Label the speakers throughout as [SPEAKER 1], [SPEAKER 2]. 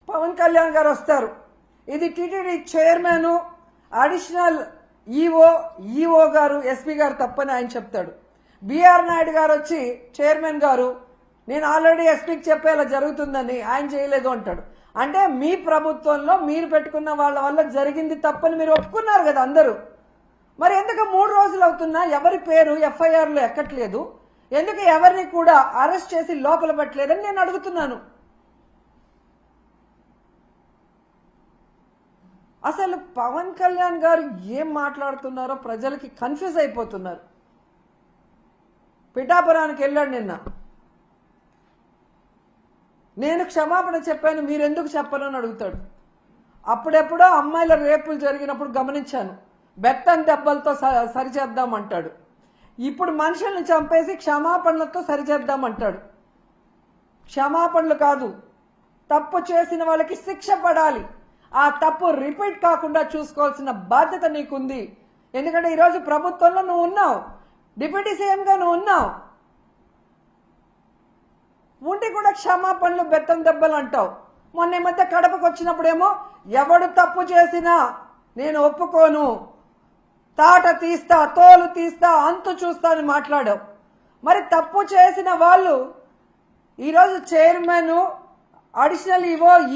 [SPEAKER 1] పవన్ కళ్యాణ్ గారు వస్తారు. ఇది టీటీడీ చైర్మన్, అడిషనల్ ఈఓ గారు, ఎస్పీ గారు తప్పని ఆయన చెప్తాడు. బిఆర్ నాయుడు గారు వచ్చి చైర్మన్ గారు నేను ఆల్రెడీ ఎస్పీకి చెప్పేలా జరుగుతుందని, ఆయన చేయలేదు అంటాడు. అంటే మీ ప్రభుత్వంలో మీరు పెట్టుకున్న వాళ్ళ వల్ల జరిగింది తప్పని మీరు ఒప్పుకున్నారు కదా అందరూ. మరి ఎందుకు 3 రోజులు అవుతున్నా ఎవరి పేరు ఎఫ్ఐఆర్లో ఎక్కట్లేదు? ఎందుకు ఎవరిని కూడా అరెస్ట్ చేసి లోపల పెట్టలేదని నేను అడుగుతున్నాను. అసలు పవన్ కళ్యాణ్ గారు ఏం మాట్లాడుతున్నారో ప్రజలకి కన్ఫ్యూజ్ అయిపోతున్నారు. పిఠాపురానికి వెళ్ళాడు నిన్న. నేను క్షమాపణ చెప్పాను, మీరెందుకు చెప్పను అని అడుగుతాడు. అప్పుడెప్పుడో అమ్మాయిల రేపులు జరిగినప్పుడు గమనించాను, బెత్తం దెబ్బలతో సరిచేద్దామంటాడు. ఇప్పుడు మనుషుల్ని చంపేసి క్షమాపణలతో సరిచేద్దామంటాడు. క్షమాపణలు కాదు, తప్పు చేసిన వాళ్ళకి శిక్ష పడాలి. ఆ తప్పు రిపీట్ కాకుండా చూసుకోవాల్సిన బాధ్యత నీకుంది. ఎందుకంటే ఈరోజు ప్రభుత్వంలో నువ్వు ఉన్నావు, డిప్యూటీ సీఎంగా నువ్వు ఉన్నావు. ఉండి కూడా క్షమాపణలు బెత్తం దెబ్బలు అంటావు. మొన్న ఈ మధ్య కడపకు వచ్చినప్పుడేమో ఎవడు తప్పు చేసినా నేను ఒప్పుకోను, తాట తీస్తా, తోలు తీస్తా, అంతు చూస్తా అని మాట్లాడావు. మరి తప్పు చేసిన వాళ్ళు ఈరోజు చైర్మన్, అడిషనల్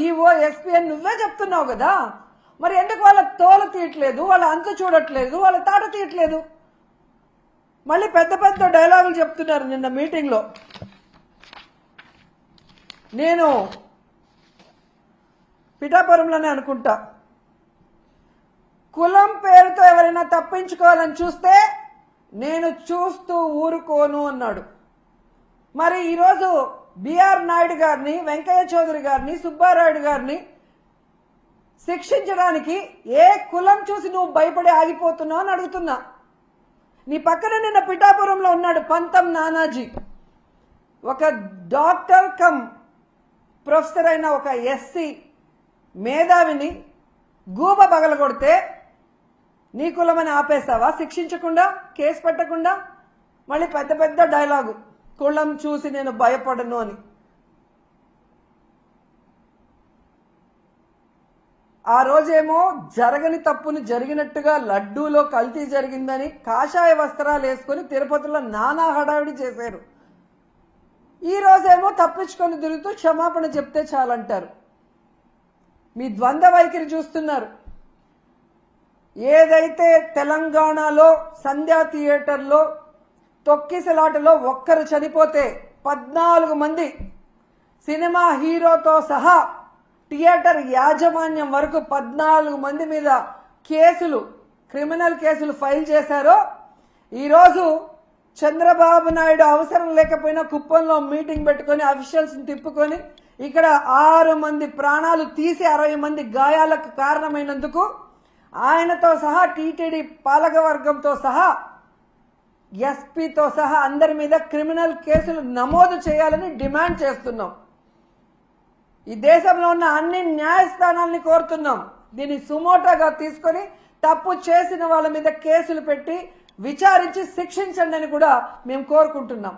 [SPEAKER 1] ఈఓ ఎస్పీ అని నువ్వే చెప్తున్నావు కదా. మరి ఎందుకు వాళ్ళ తోలు తీయట్లేదు, వాళ్ళ అంతు చూడట్లేదు, వాళ్ళ తాట తీయట్లేదు? మళ్ళీ పెద్ద పెద్ద డైలాగులు చెప్తున్నారు. నిన్న మీటింగ్లో నేను పిఠాపురంలోనే అనుకుంటా, కులం పేరుతో ఎవరైనా తప్పించుకోవాలని చూస్తే నేను చూస్తూ ఊరుకోను అన్నాడు. మరి ఈరోజు బిఆర్ నాయుడు గారిని, వెంకయ్య చౌదరి గారిని, సుబ్బారాయుడు గారిని శిక్షించడానికి ఏ కులం చూసి నువ్వు భయపడి ఆగిపోతున్నావు అని అడుగుతున్నా. నీ పక్కన నిన్న పిఠాపురంలో ఉన్నాడు పంతం నానాజీ, ఒక డాక్టర్ కమ్ ప్రొఫెసర్ అయిన ఒక ఎస్సీ మేధావిని గూబ పగలగొడితే నీ కులమని ఆపేస్తావా? శిక్షించకుండా, కేసు పెట్టకుండా? మళ్ళీ పెద్ద పెద్ద డైలాగు, కులం చూసి నేను భయపడను అని. ఆ రోజేమో జరగని తప్పుని జరిగినట్టుగా లడ్డూలో కల్తీ జరిగిందని కాషాయ వస్త్రాలు వేసుకుని తిరుపతిలో నానా హడావిడి చేశారు. ఈ రోజేమో తప్పించుకొని తిరుగుతూ క్షమాపణ చెప్తే చాలంటారు. మీ ద్వంద్వ వైఖరి చూస్తున్నారు. ఏదైతే తెలంగాణలో సంధ్యా థియేటర్లో తొక్కిసలాటలో ఒక్కరు చనిపోతే 14 మంది సినిమా హీరోతో సహా థియేటర్ యాజమాన్యం వరకు 14 మంది మీద కేసులు, క్రిమినల్ కేసులు ఫైల్ చేశారో, ఈరోజు చంద్రబాబు నాయుడు అవసరం లేకపోయినా కుప్పంలో మీటింగ్ పెట్టుకుని అఫీషియల్స్ తిప్పుకొని ఇక్కడ 6 మంది ప్రాణాలు తీసి 60 మంది గాయాలకు కారణమైనందుకు ఆయనతో సహా టీటీడీ పాలకవర్గంతో సహా ఎస్పీతో సహా అందరి మీద క్రిమినల్ కేసులు నమోదు చేయాలని డిమాండ్ చేస్తున్నాం. ఈ దేశంలో ఉన్న అన్ని న్యాయస్థానాలని కోరుతున్నాం. దీన్ని సుమోటోగా తీసుకొని తప్పు చేసిన వాళ్ళ మీద కేసులు పెట్టి విచారించి శిక్షించండి అని కూడా మేము కోరుకుంటున్నాం.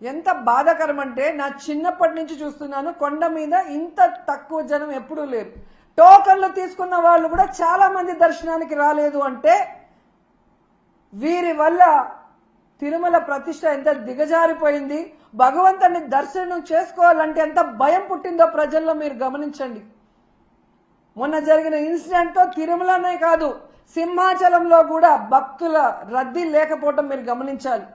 [SPEAKER 1] ఎంత బాధాకరం అంటే, నా చిన్నప్పటి నుంచి చూస్తున్నాను, కొండ మీద ఇంత తక్కువ జనం ఎప్పుడూ లేరు. టోకన్లు తీసుకున్న వాళ్ళు కూడా చాలా మంది దర్శనానికి రాలేదు అంటే వీరి వల్ల తిరుమల ప్రతిష్ట ఎంత దిగజారిపోయింది, భగవంతుని దర్శనం చేసుకోవాలంటే ఎంత భయం పుట్టిందో ప్రజల్లో మీరు గమనించండి. మొన్న జరిగిన ఇన్సిడెంట్తో తిరుమలనే కాదు, సింహాచలంలో కూడా భక్తుల రద్దీ లేకపోవడం మీరు గమనించాలి.